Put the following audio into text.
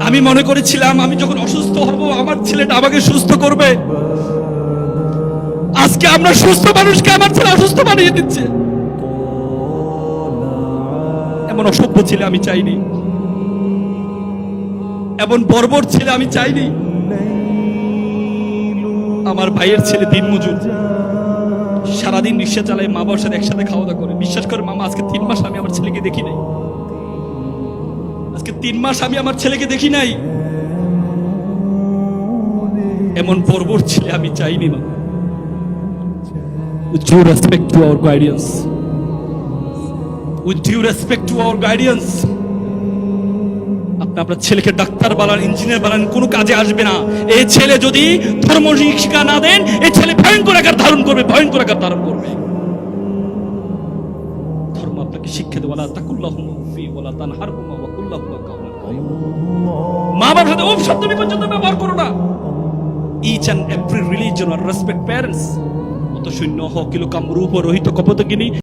আমি মনে করেছিলাম আমি যখন অসুস্থ হব আমার ছেলেটা আমাকে সুস্থ করবে। আজকে আমরা সুস্থ মানুষকে আমার ছেলে অসুস্থ বানিয়ে দিচ্ছে। এমন অসভ্য ছেলে আমি চাইনি, এমন বর্বর ছেলে আমি চাইনি। আমার ভাইয়ের ছেলে দিনমজুর, সারাদিন রিক্সা চালায়, মা বাবার সাথে একসাথে খাওয়া দাওয়া করে। বিশ্বাস করে মামা, আজকে 3 মাস আমি আমার ছেলেকে দেখি নাই। আজকে 3 মাস আমি আমার ছেলেকে দেখি নাই। এমন বর্বর ছেলে আমি চাইনি মা। With due respect to our guardians, with due respect to our guardians, আপনি আপনার ছেলেকে ডাক্তার বানান, ইঞ্জিনিয়ার বানান, কোনো কাজে আসবে না। এই ছেলে যদি ধর্ম শিক্ষা না দেন, এই ছেলে ভয়ঙ্কর আকার ধারণ করবে, ভয়ঙ্কর আকার ধারণ করবে। ধর্ম আপনাকে শিক্ষা দেবে, ওয়ালা তাকুল্লাহুমা ফি ওয়ালা তানহারহুমা ওয়া কুল্লাহুমা কাওলান কারীমা। মা বাবার সাথে ওফ শব্দ পর্যন্ত ব্যবহার করো না। Each and every religion or respect parents. অত শূন্য হ কিলো কামরূপ রহিত কপতগিনী।